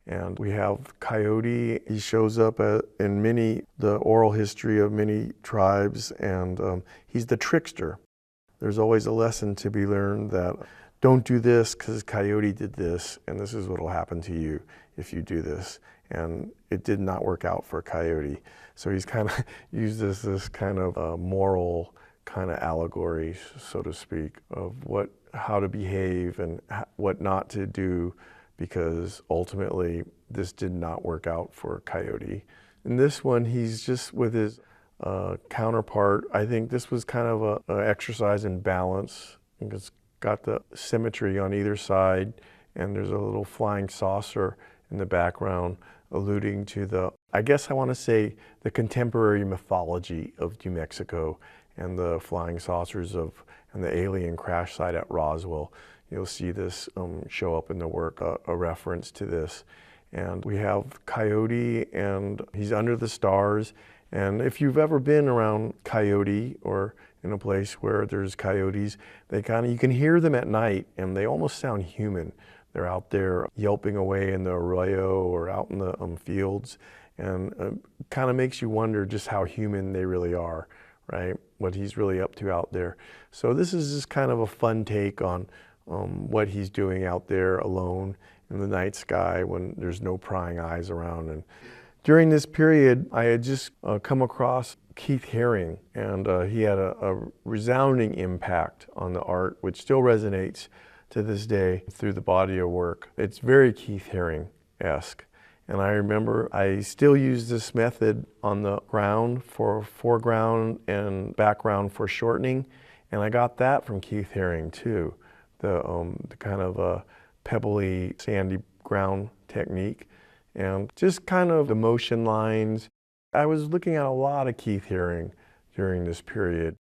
And we have Coyote. He shows up in the oral history of many tribes, and he's the trickster. There's always a lesson to be learned that don't do this because Coyote did this, and this is what will happen to you if you do this. And it did not work out for Coyote. So he's kind of used this kind of moral kind of allegory, so to speak, of how to behave and what not to do, because ultimately this did not work out for Coyote. In this one, he's just with his counterpart. I think this was kind of an exercise in balance. It's got the symmetry on either side, and there's a little flying saucer in the background alluding to I guess I want to say, the contemporary mythology of New Mexico and the flying saucers and the alien crash site at Roswell. You'll see this show up in the work, a reference to this. And we have Coyote, and he's under the stars. And if you've ever been around Coyote or in a place where there's coyotes, you can hear them at night, and they almost sound human. They're out there yelping away in the arroyo or out in the fields, and kind of makes you wonder just how human they really are, right? What he's really up to out there. So this is just kind of a fun take on what he's doing out there alone in the night sky when there's no prying eyes around. And during this period, I had just come across Keith Haring, and he had a resounding impact on the art, which still resonates to this day through the body of work. It's very Keith Haring-esque. And I remember I still use this method on the ground for foreground and background for shortening. And I got that from Keith Haring too, the kind of pebbly, sandy ground technique. And just kind of the motion lines. I was looking at a lot of Keith Haring during this period.